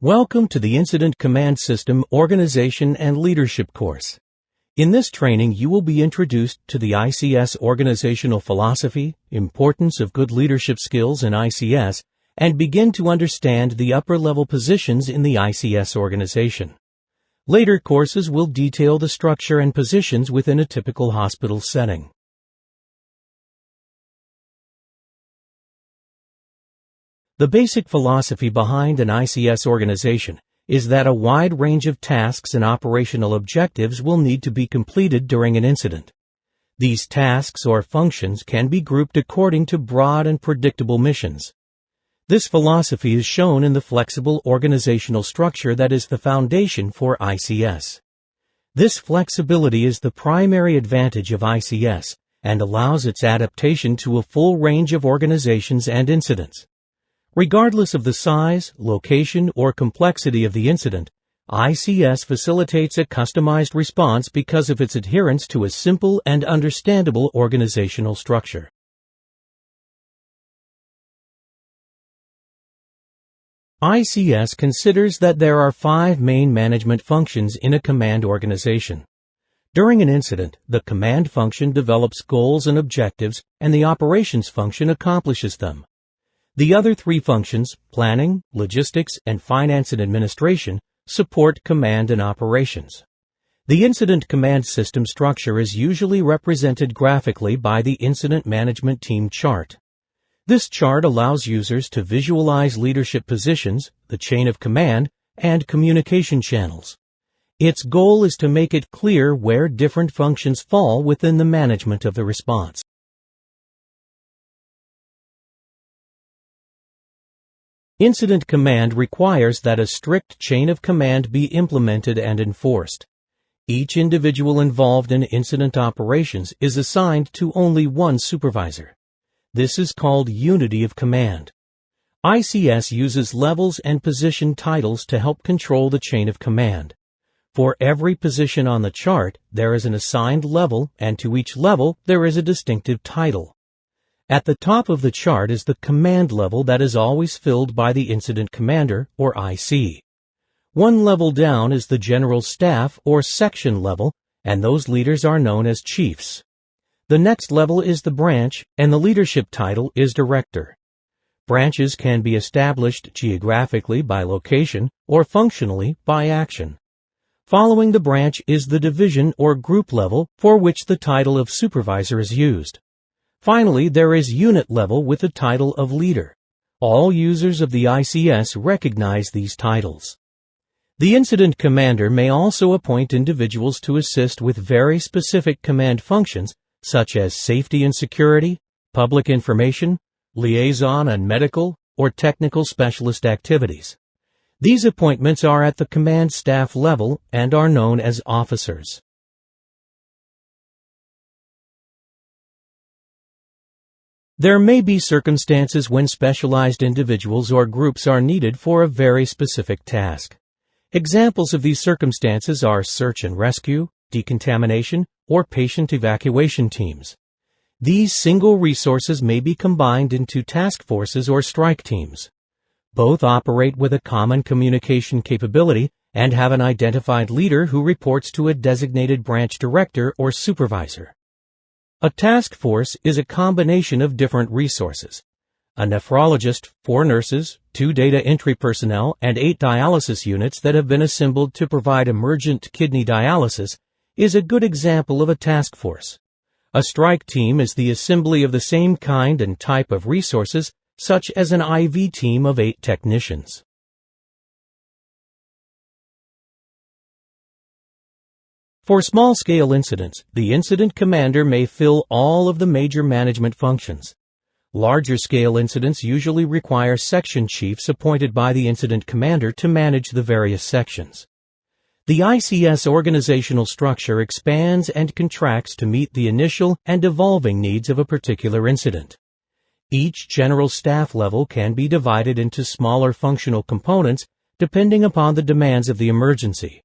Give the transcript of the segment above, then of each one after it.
Welcome to the Incident Command System Organization and Leadership course. In this training, you will be introduced to the ICS organizational philosophy, importance of good leadership skills in ICS, and begin to understand the upper-level positions in the ICS organization. Later courses will detail the structure and positions within a typical hospital setting. The basic philosophy behind an ICS organization is that a wide range of tasks and operational objectives will need to be completed during an incident. These tasks or functions can be grouped according to broad and predictable missions. This philosophy is shown in the flexible organizational structure that is the foundation for ICS. This flexibility is the primary advantage of ICS and allows its adaptation to a full range of organizations and incidents. Regardless of the size, location, or complexity of the incident, ICS facilitates a customized response because of its adherence to a simple and understandable organizational structure. ICS considers that there are 5 main management functions in a command organization. During an incident, the command function develops goals and objectives, and the operations function accomplishes them. The other 3 functions, planning, logistics, and finance and administration, support command and operations. The incident command system structure is usually represented graphically by the Incident Management Team chart. This chart allows users to visualize leadership positions, the chain of command, and communication channels. Its goal is to make it clear where different functions fall within the management of the response. Incident command requires that a strict chain of command be implemented and enforced. Each individual involved in incident operations is assigned to only one supervisor. This is called unity of command. ICS uses levels and position titles to help control the chain of command. For every position on the chart, there is an assigned level, and to each level, there is a distinctive title. At the top of the chart is the command level that is always filled by the incident commander, or IC. One level down is the general staff, or section level, and those leaders are known as chiefs. The next level is the branch, and the leadership title is director. Branches can be established geographically by location or functionally by action. Following the branch is the division or group level for which the title of supervisor is used. Finally, there is unit level with the title of leader. All users of the ICS recognize these titles. The incident commander may also appoint individuals to assist with very specific command functions such as safety and security, public information, liaison and medical, or technical specialist activities. These appointments are at the command staff level and are known as officers. There may be circumstances when specialized individuals or groups are needed for a very specific task. Examples of these circumstances are search and rescue, decontamination, or patient evacuation teams. These single resources may be combined into task forces or strike teams. Both operate with a common communication capability and have an identified leader who reports to a designated branch director or supervisor. A task force is a combination of different resources. A nephrologist, 4 nurses, 2 data entry personnel, and 8 dialysis units that have been assembled to provide emergent kidney dialysis is a good example of a task force. A strike team is the assembly of the same kind and type of resources, such as an IV team of 8 technicians. For small-scale incidents, the incident commander may fill all of the major management functions. Larger-scale incidents usually require section chiefs appointed by the incident commander to manage the various sections. The ICS organizational structure expands and contracts to meet the initial and evolving needs of a particular incident. Each general staff level can be divided into smaller functional components depending upon the demands of the emergency.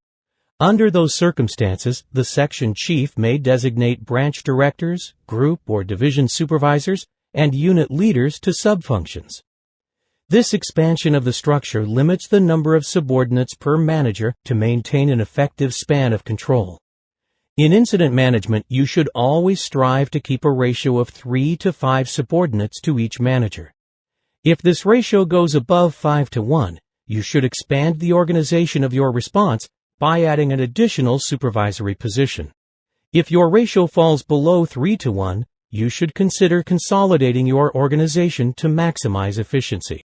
Under those circumstances, the section chief may designate branch directors, group or division supervisors, and unit leaders to subfunctions. This expansion of the structure limits the number of subordinates per manager to maintain an effective span of control. In incident management, you should always strive to keep a ratio of 3 to 5 subordinates to each manager. If this ratio goes above 5 to 1, you should expand the organization of your response by adding an additional supervisory position. If your ratio falls below 3 to 1, you should consider consolidating your organization to maximize efficiency.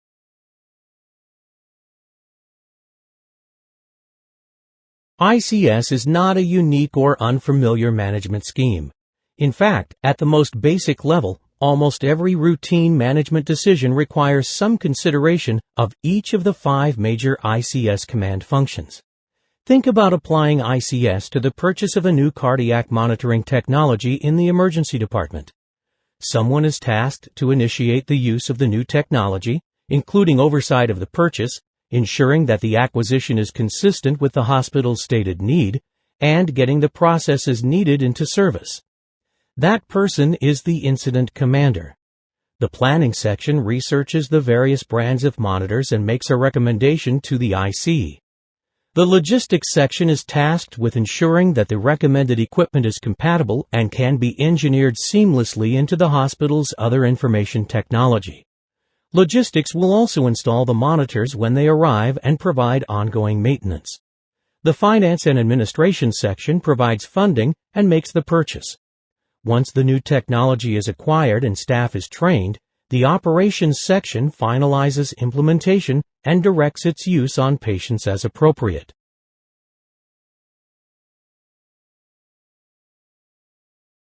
ICS is not a unique or unfamiliar management scheme. In fact, at the most basic level, almost every routine management decision requires some consideration of each of the 5 major ICS command functions. Think about applying ICS to the purchase of a new cardiac monitoring technology in the emergency department. Someone is tasked to initiate the use of the new technology, including oversight of the purchase, ensuring that the acquisition is consistent with the hospital's stated need, and getting the processes needed into service. That person is the incident commander. The planning section researches the various brands of monitors and makes a recommendation to the IC. The logistics section is tasked with ensuring that the recommended equipment is compatible and can be engineered seamlessly into the hospital's other information technology. Logistics will also install the monitors when they arrive and provide ongoing maintenance. The finance and administration section provides funding and makes the purchase. Once the new technology is acquired and staff is trained, the operations section finalizes implementation and directs its use on patients as appropriate.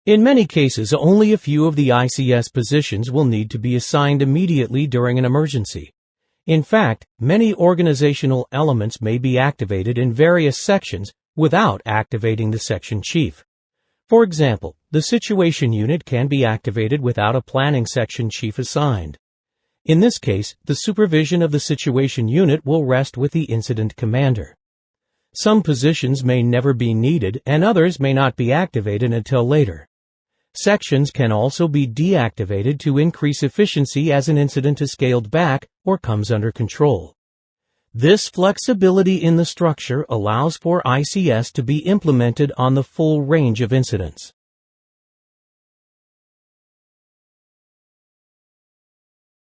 In many cases, only a few of the ICS positions will need to be assigned immediately during an emergency. In fact, many organizational elements may be activated in various sections without activating the section chief. For example, the situation unit can be activated without a planning section chief assigned. In this case, the supervision of the situation unit will rest with the incident commander. Some positions may never be needed and others may not be activated until later. Sections can also be deactivated to increase efficiency as an incident is scaled back or comes under control. This flexibility in the structure allows for ICS to be implemented on the full range of incidents.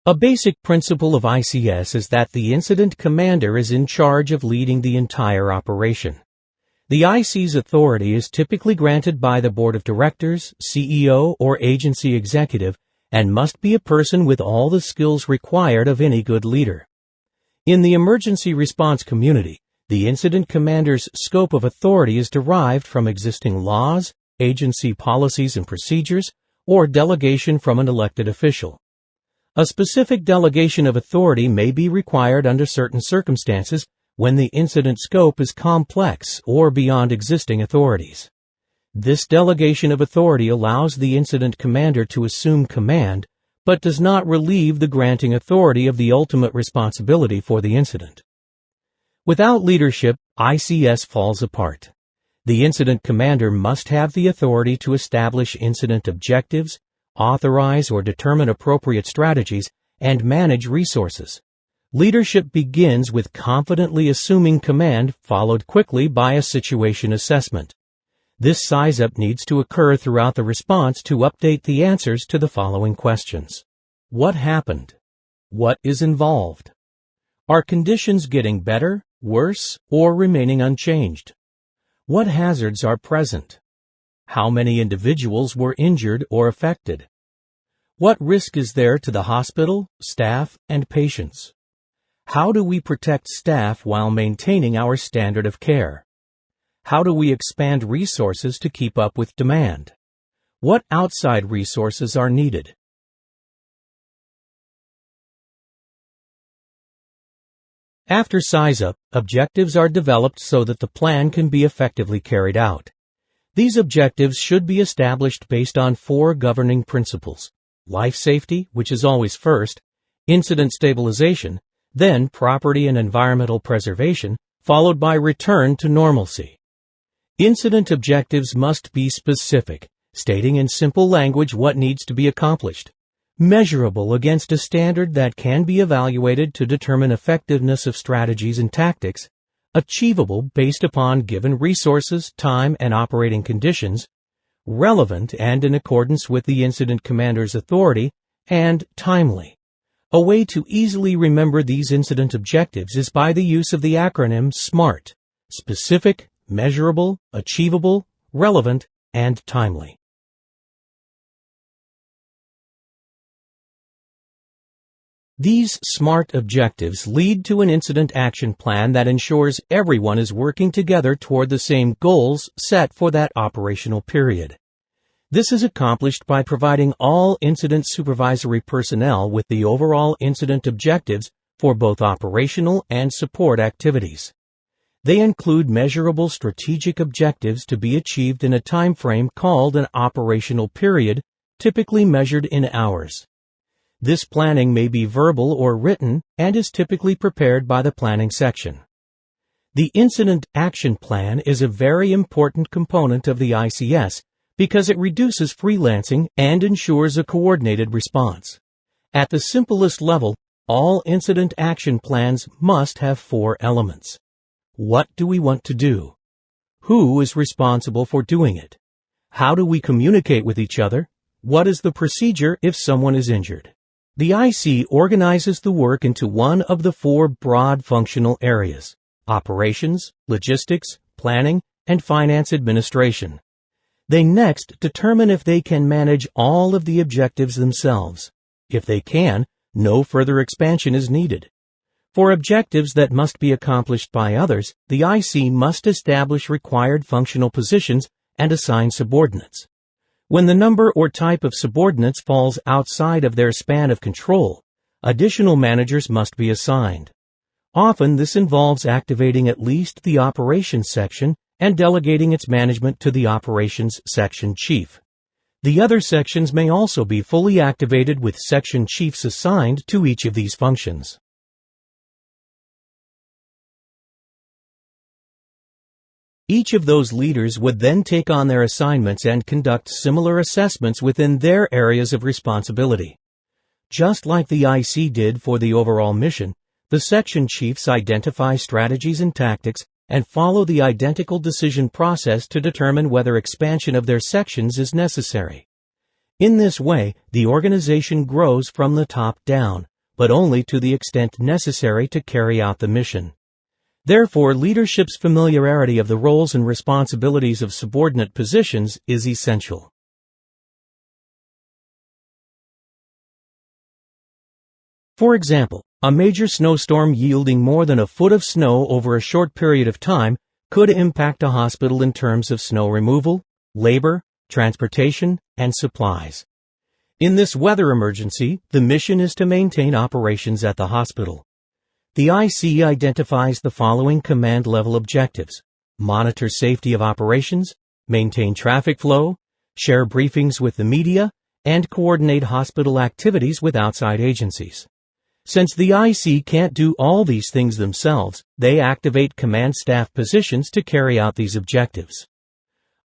A basic principle of ICS is that the incident commander is in charge of leading the entire operation. The IC's authority is typically granted by the board of directors, CEO, or agency executive, and must be a person with all the skills required of any good leader. In the emergency response community, the incident commander's scope of authority is derived from existing laws, agency policies and procedures, or delegation from an elected official. A specific delegation of authority may be required under certain circumstances when the incident scope is complex or beyond existing authorities. This delegation of authority allows the incident commander to assume command, but does not relieve the granting authority of the ultimate responsibility for the incident. Without leadership, ICS falls apart. The incident commander must have the authority to establish incident objectives, authorize or determine appropriate strategies, and manage resources. Leadership begins with confidently assuming command, followed quickly by a situation assessment. This size-up needs to occur throughout the response to update the answers to the following questions. What happened? What is involved? Are conditions getting better, worse, or remaining unchanged? What hazards are present? How many individuals were injured or affected? What risk is there to the hospital, staff, and patients? How do we protect staff while maintaining our standard of care? How do we expand resources to keep up with demand? What outside resources are needed? After size-up, objectives are developed so that the plan can be effectively carried out. These objectives should be established based on 4 governing principles: life safety, which is always first, incident stabilization, then property and environmental preservation, followed by return to normalcy. Incident objectives must be specific, stating in simple language what needs to be accomplished. measurable against a standard that can be evaluated to determine effectiveness of strategies and tactics, achievable based upon given resources, time, and operating conditions, relevant and in accordance with the incident commander's authority, and timely. A way to easily remember these incident objectives is by the use of the acronym SMART: specific, measurable, achievable, relevant, and timely. These SMART objectives lead to an incident action plan that ensures everyone is working together toward the same goals set for that operational period. This is accomplished by providing all incident supervisory personnel with the overall incident objectives for both operational and support activities. They include measurable strategic objectives to be achieved in a time frame called an operational period, typically measured in hours. This planning may be verbal or written and is typically prepared by the planning section. The Incident Action Plan is a very important component of the ICS because it reduces freelancing and ensures a coordinated response. At the simplest level, all incident action plans must have 4 elements. What do we want to do? Who is responsible for doing it? How do we communicate with each other? What is the procedure if someone is injured? The IC organizes the work into one of the 4 broad functional areas: operations, logistics, planning, and finance administration. They next determine if they can manage all of the objectives themselves. If they can, no further expansion is needed. For objectives that must be accomplished by others, the IC must establish required functional positions and assign subordinates. When the number or type of subordinates falls outside of their span of control, additional managers must be assigned. Often this involves activating at least the operations section and delegating its management to the operations section chief. The other sections may also be fully activated with section chiefs assigned to each of these functions. Each of those leaders would then take on their assignments and conduct similar assessments within their areas of responsibility. Just like the IC did for the overall mission, the section chiefs identify strategies and tactics and follow the identical decision process to determine whether expansion of their sections is necessary. In this way, the organization grows from the top down, but only to the extent necessary to carry out the mission. Therefore, leadership's familiarity of the roles and responsibilities of subordinate positions is essential. For example, a major snowstorm yielding more than a foot of snow over a short period of time could impact a hospital in terms of snow removal, labor, transportation, and supplies. In this weather emergency, the mission is to maintain operations at the hospital. The IC identifies the following command-level objectives: monitor safety of operations, maintain traffic flow, share briefings with the media, and coordinate hospital activities with outside agencies. Since the IC can't do all these things themselves, they activate command staff positions to carry out these objectives.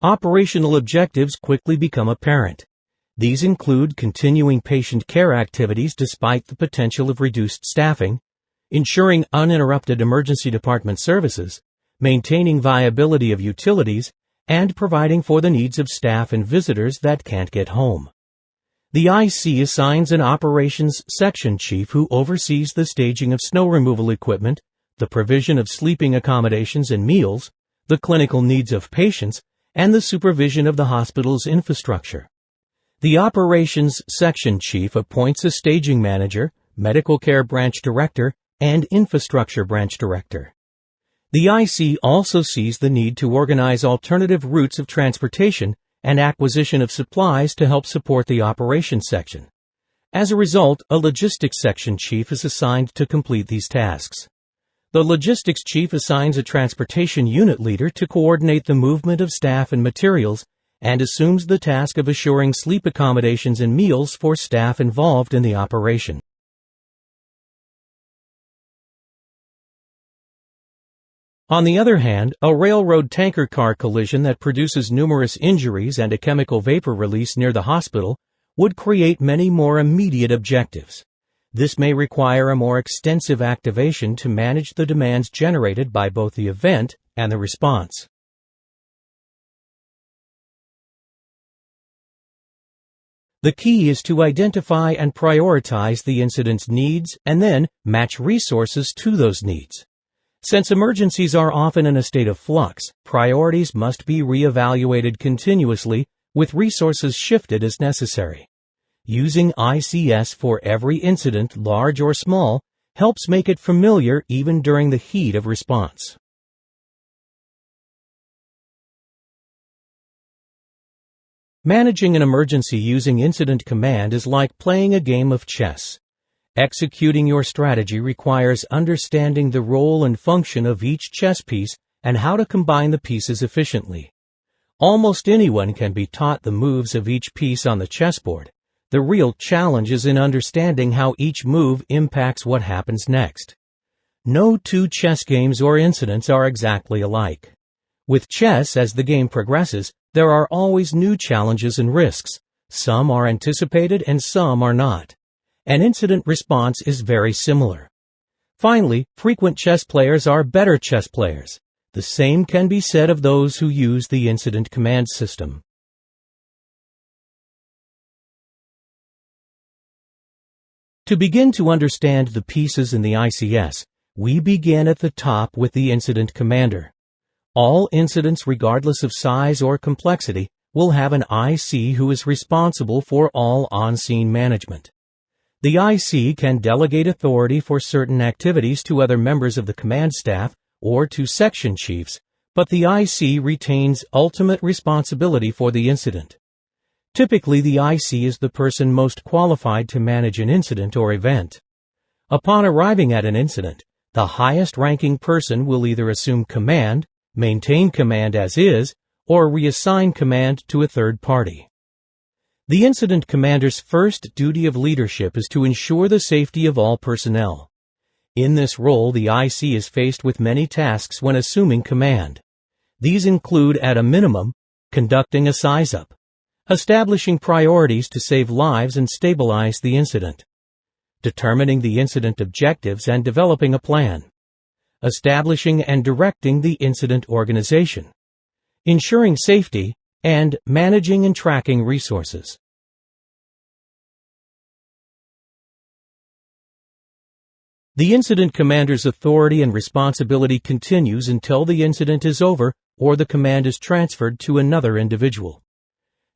Operational objectives quickly become apparent. These include continuing patient care activities despite the potential of reduced staffing, ensuring uninterrupted emergency department services, maintaining viability of utilities, and providing for the needs of staff and visitors that can't get home. The IC assigns an operations section chief who oversees the staging of snow removal equipment, the provision of sleeping accommodations and meals, the clinical needs of patients, and the supervision of the hospital's infrastructure. The operations section chief appoints a staging manager, medical care branch director, and infrastructure branch director. The IC also sees the need to organize alternative routes of transportation and acquisition of supplies to help support the operations section. As a result, a logistics section chief is assigned to complete these tasks. The logistics chief assigns a transportation unit leader to coordinate the movement of staff and materials and assumes the task of assuring sleep accommodations and meals for staff involved in the operation. On the other hand, a railroad tanker car collision that produces numerous injuries and a chemical vapor release near the hospital would create many more immediate objectives. This may require a more extensive activation to manage the demands generated by both the event and the response. The key is to identify and prioritize the incident's needs and then match resources to those needs. Since emergencies are often in a state of flux, priorities must be reevaluated continuously with resources shifted as necessary. Using ICS for every incident, large or small, helps make it familiar even during the heat of response. Managing an emergency using Incident Command is like playing a game of chess. Executing your strategy requires understanding the role and function of each chess piece and how to combine the pieces efficiently. Almost anyone can be taught the moves of each piece on the chessboard. The real challenge is in understanding how each move impacts what happens next. No two chess games or incidents are exactly alike. With chess, as the game progresses, there are always new challenges and risks. Some are anticipated and some are not. An incident response is very similar. Finally, frequent chess players are better chess players. The same can be said of those who use the Incident Command system. To begin to understand the pieces in the ICS, we begin at the top with the Incident Commander. All incidents, regardless of size or complexity, will have an IC who is responsible for all on-scene management. The IC can delegate authority for certain activities to other members of the command staff or to section chiefs, but the IC retains ultimate responsibility for the incident. Typically, the IC is the person most qualified to manage an incident or event. Upon arriving at an incident, the highest-ranking person will either assume command, maintain command as is, or reassign command to a third party. The incident commander's first duty of leadership is to ensure the safety of all personnel. In this role, the IC is faced with many tasks when assuming command. These include, at a minimum, conducting a size-up, establishing priorities to save lives and stabilize the incident, determining the incident objectives and developing a plan, establishing and directing the incident organization, ensuring safety, and managing and tracking resources. The incident commander's authority and responsibility continues until the incident is over or the command is transferred to another individual.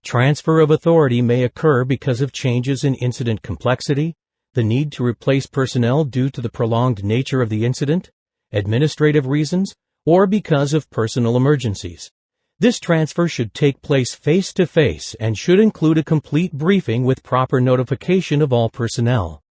Transfer of authority may occur because of changes in incident complexity, the need to replace personnel due to the prolonged nature of the incident, administrative reasons, or because of personal emergencies. This transfer should take place face-to-face and should include a complete briefing with proper notification of all personnel.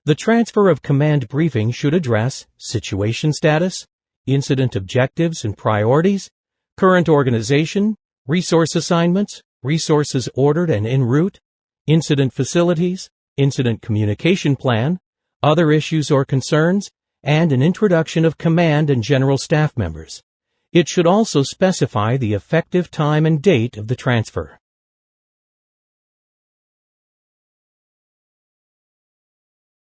The transfer of command briefing should address situation status, incident objectives and priorities, current organization, resource assignments, resources ordered and en route, incident facilities, incident communication plan, other issues or concerns, and an introduction of command and general staff members. It should also specify the effective time and date of the transfer.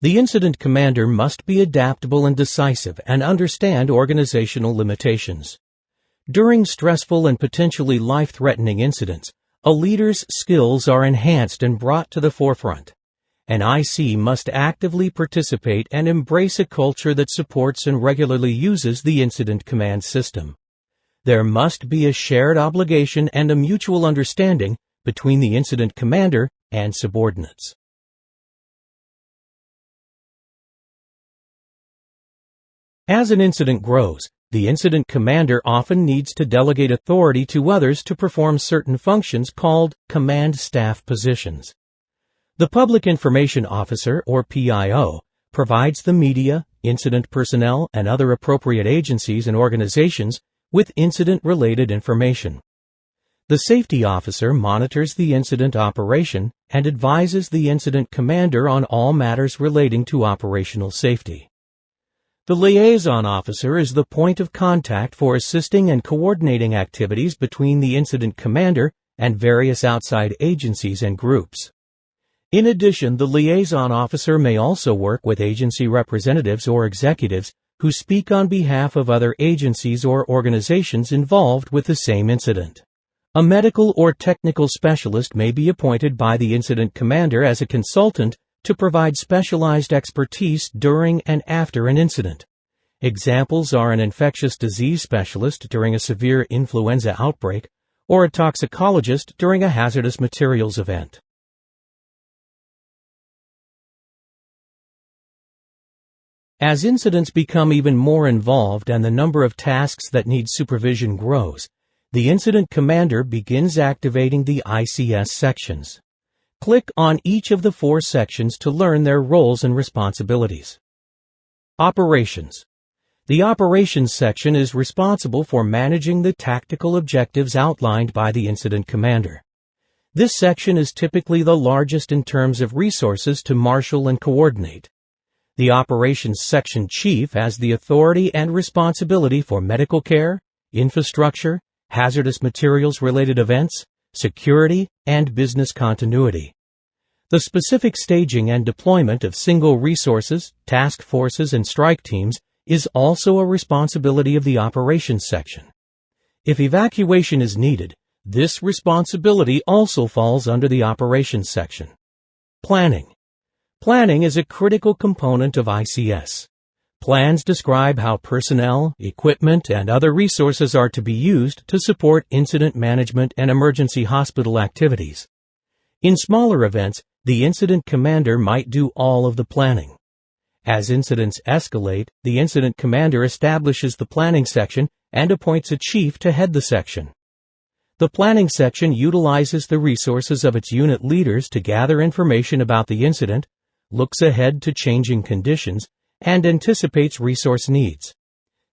The incident commander must be adaptable and decisive and understand organizational limitations. During stressful and potentially life-threatening incidents, a leader's skills are enhanced and brought to the forefront. An IC must actively participate and embrace a culture that supports and regularly uses the incident command system. There must be a shared obligation and a mutual understanding between the incident commander and subordinates. As an incident grows, the incident commander often needs to delegate authority to others to perform certain functions called command staff positions. The Public Information Officer, or PIO, provides the media, incident personnel, and other appropriate agencies and organizations with incident-related information. The Safety Officer monitors the incident operation and advises the incident commander on all matters relating to operational safety. The Liaison Officer is the point of contact for assisting and coordinating activities between the incident commander and various outside agencies and groups. In addition, the liaison officer may also work with agency representatives or executives who speak on behalf of other agencies or organizations involved with the same incident. A medical or technical specialist may be appointed by the incident commander as a consultant to provide specialized expertise during and after an incident. Examples are an infectious disease specialist during a severe influenza outbreak or a toxicologist during a hazardous materials event. As incidents become even more involved and the number of tasks that need supervision grows, the incident commander begins activating the ICS sections. Click on each of the 4 sections to learn their roles and responsibilities. Operations. The Operations section is responsible for managing the tactical objectives outlined by the incident commander. This section is typically the largest in terms of resources to marshal and coordinate. The Operations Section Chief has the authority and responsibility for medical care, infrastructure, hazardous materials-related events, security, and business continuity. The specific staging and deployment of single resources, task forces, and strike teams is also a responsibility of the Operations section. If evacuation is needed, this responsibility also falls under the Operations section. Planning. Planning is a critical component of ICS. Plans describe how personnel, equipment, and other resources are to be used to support incident management and emergency hospital activities. In smaller events, the incident commander might do all of the planning. As incidents escalate, the incident commander establishes the planning section and appoints a chief to head the section. The planning section utilizes the resources of its unit leaders to gather information about the incident, looks ahead to changing conditions, and anticipates resource needs.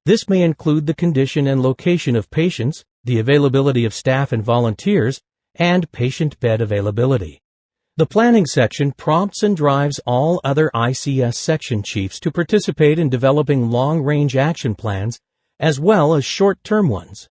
This may include the condition and location of patients, the availability of staff and volunteers, and patient bed availability. The planning section prompts and drives all other ICS section chiefs to participate in developing long-range action plans as well as short-term ones.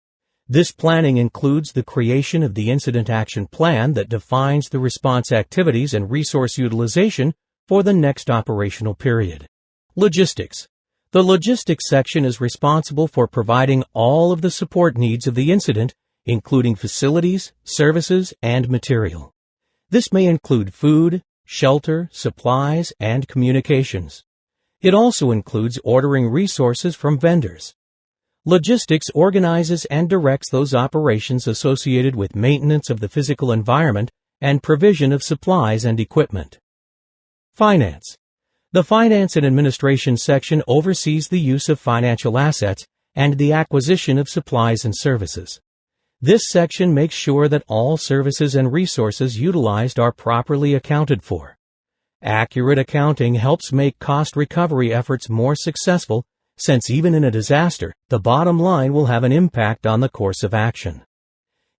This planning includes the creation of the incident action plan that defines the response activities and resource utilization for the next operational period. Logistics. The logistics section is responsible for providing all of the support needs of the incident, including facilities, services, and material. This may include food, shelter, supplies, and communications. It also includes ordering resources from vendors. Logistics organizes and directs those operations associated with maintenance of the physical environment and provision of supplies and equipment. Finance. The Finance and Administration section oversees the use of financial assets and the acquisition of supplies and services. This section makes sure that all services and resources utilized are properly accounted for. Accurate accounting helps make cost recovery efforts more successful, since even in a disaster, the bottom line will have an impact on the course of action.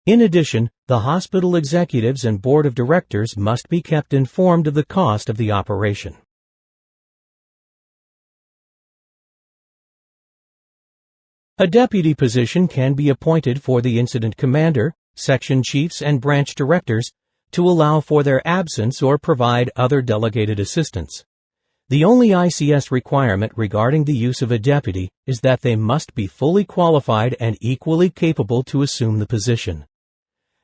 In addition, the hospital executives and board of directors must be kept informed of the cost of the operation. A deputy position can be appointed for the incident commander, section chiefs, and branch directors to allow for their absence or provide other delegated assistance. The only ICS requirement regarding the use of a deputy is that they must be fully qualified and equally capable to assume the position.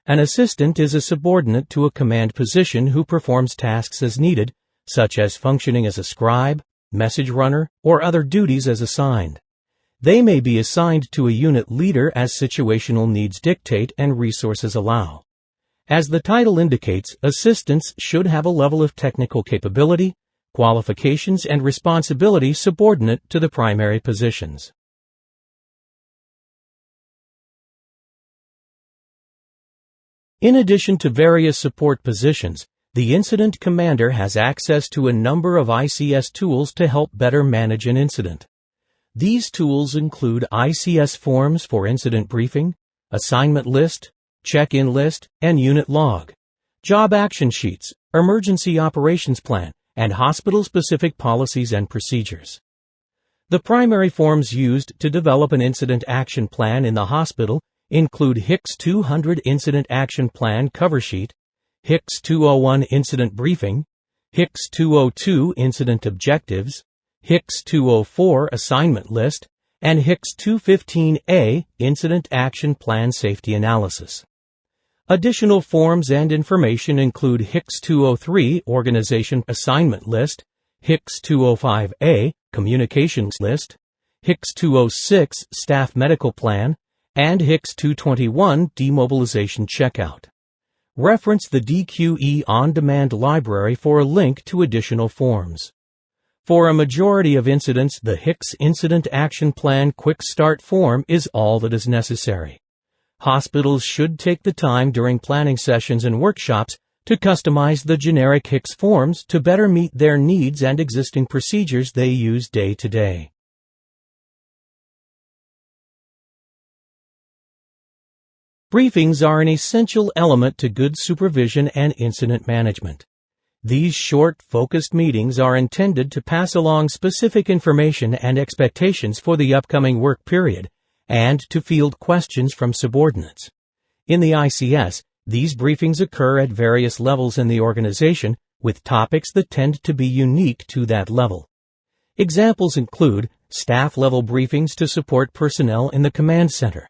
An assistant is a subordinate to a command position who performs tasks as needed, such as functioning as a scribe, message runner, or other duties as assigned. They may be assigned to a unit leader as situational needs dictate and resources allow. As the title indicates, assistants should have a level of technical capability, qualifications, and responsibility subordinate to the primary positions. In addition to various support positions, the incident commander has access to a number of ICS tools to help better manage an incident. These tools include ICS forms for incident briefing, assignment list, check-in list, and unit log, job action sheets, emergency operations plan, and hospital-specific policies and procedures. The primary forms used to develop an incident action plan in the hospital include HICS 200 Incident Action Plan Cover Sheet, HICS 201 Incident Briefing, HICS 202 Incident Objectives, HICS 204 Assignment List, and HICS 215A Incident Action Plan Safety Analysis. Additional forms and information include HICS 203 Organization Assignment List, HICS 205A Communications List, HICS 206 Staff Medical Plan, and HICS 221 Demobilization Checkout. Reference the DQE On-Demand Library for a link to additional forms. For a majority of incidents, the HICS Incident Action Plan Quick Start form is all that is necessary. Hospitals should take the time during planning sessions and workshops to customize the generic HICS forms to better meet their needs and existing procedures they use day to day. Briefings are an essential element to good supervision and incident management. These short, focused meetings are intended to pass along specific information and expectations for the upcoming work period and to field questions from subordinates. In the ICS, these briefings occur at various levels in the organization with topics that tend to be unique to that level. Examples include staff-level briefings to support personnel in the command center,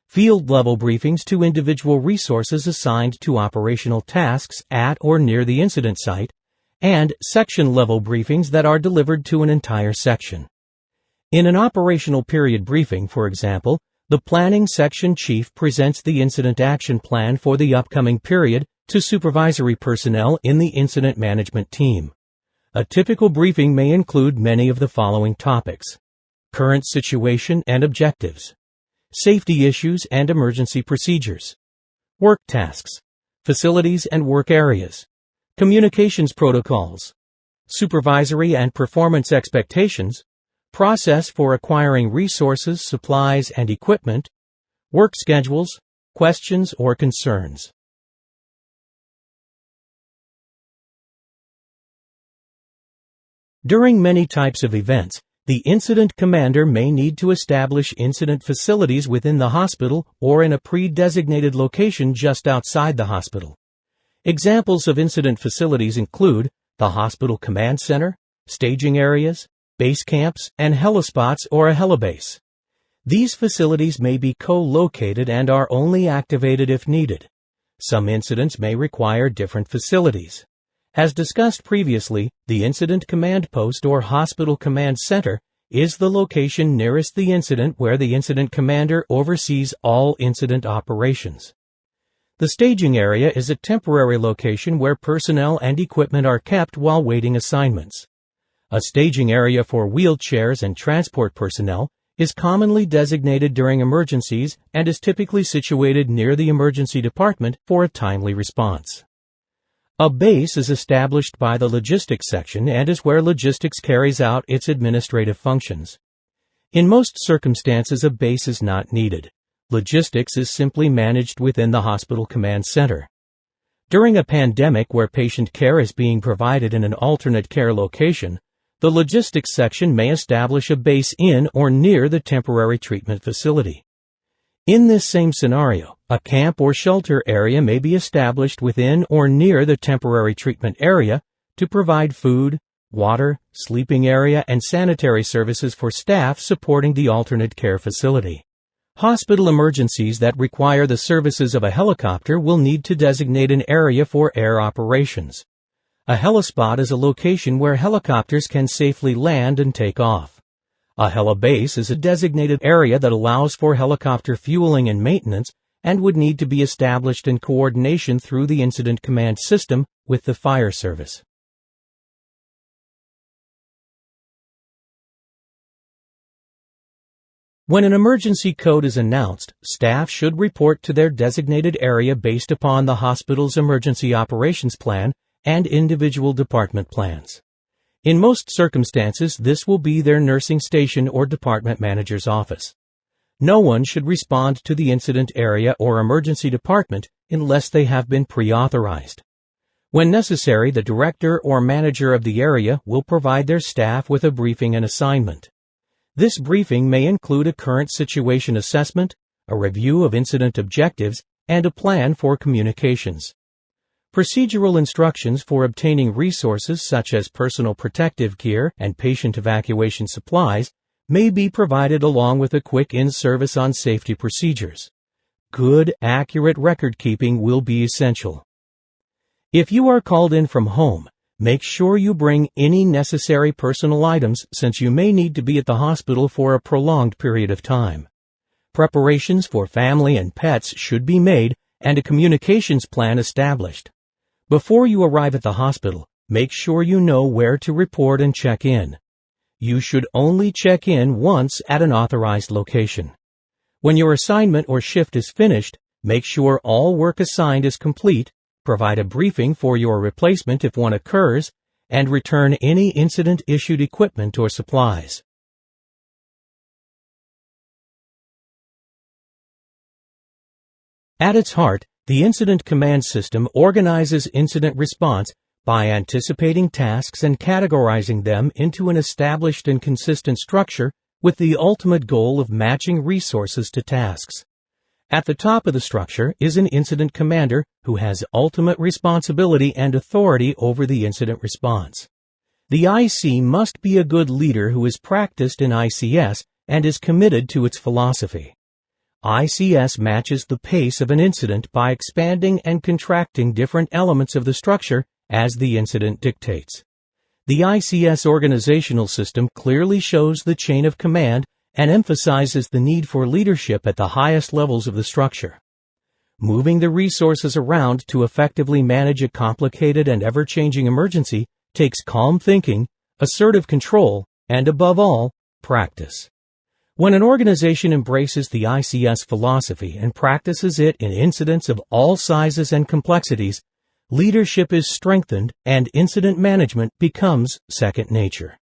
field-level briefings to individual resources assigned to operational tasks at or near the incident site, and section-level briefings that are delivered to an entire section. In an operational period briefing, for example, the planning section chief presents the incident action plan for the upcoming period to supervisory personnel in the incident management team. A typical briefing may include many of the following topics: current situation and objectives, safety issues and emergency procedures, work tasks, facilities and work areas, communications protocols, supervisory and performance expectations, process for acquiring resources, supplies, and equipment, work schedules, questions or concerns. During many types of events, the incident commander may need to establish incident facilities within the hospital or in a pre-designated location just outside the hospital. Examples of incident facilities include the hospital command center, staging areas, base camps, and helispots or a helibase. These facilities may be co-located and are only activated if needed. Some incidents may require different facilities. As discussed previously, the Incident Command Post or Hospital Command Center is the location nearest the incident where the incident commander oversees all incident operations. The staging area is a temporary location where personnel and equipment are kept while waiting assignments. A staging area for wheelchairs and transport personnel is commonly designated during emergencies and is typically situated near the emergency department for a timely response. A base is established by the logistics section and is where logistics carries out its administrative functions. In most circumstances, a base is not needed. Logistics is simply managed within the hospital command center. During a pandemic where patient care is being provided in an alternate care location, the logistics section may establish a base in or near the temporary treatment facility. In this same scenario, a camp or shelter area may be established within or near the temporary treatment area to provide food, water, sleeping area, and sanitary services for staff supporting the alternate care facility. Hospital emergencies that require the services of a helicopter will need to designate an area for air operations. A helispot is a location where helicopters can safely land and take off. A helibase is a designated area that allows for helicopter fueling and maintenance and would need to be established in coordination through the incident command system with the fire service. When an emergency code is announced, staff should report to their designated area based upon the hospital's emergency operations plan and individual department plans. In most circumstances, this will be their nursing station or department manager's office. No one should respond to the incident area or emergency department unless they have been pre-authorized. When necessary, the director or manager of the area will provide their staff with a briefing and assignment. This briefing may include a current situation assessment, a review of incident objectives, and a plan for communications. Procedural instructions for obtaining resources such as personal protective gear and patient evacuation supplies may be provided along with a quick in-service on safety procedures. Good, accurate record-keeping will be essential. If you are called in from home, make sure you bring any necessary personal items since you may need to be at the hospital for a prolonged period of time. Preparations for family and pets should be made and a communications plan established. Before you arrive at the hospital, make sure you know where to report and check in. You should only check in once at an authorized location. When your assignment or shift is finished, make sure all work assigned is complete, provide a briefing for your replacement if one occurs, and return any incident-issued equipment or supplies. At its heart, the Incident Command System organizes incident response by anticipating tasks and categorizing them into an established and consistent structure with the ultimate goal of matching resources to tasks. At the top of the structure is an incident commander who has ultimate responsibility and authority over the incident response. The IC must be a good leader who is practiced in ICS and is committed to its philosophy. ICS matches the pace of an incident by expanding and contracting different elements of the structure as the incident dictates. The ICS organizational system clearly shows the chain of command and emphasizes the need for leadership at the highest levels of the structure. Moving the resources around to effectively manage a complicated and ever-changing emergency takes calm thinking, assertive control, and above all, practice. When an organization embraces the ICS philosophy and practices it in incidents of all sizes and complexities, leadership is strengthened and incident management becomes second nature.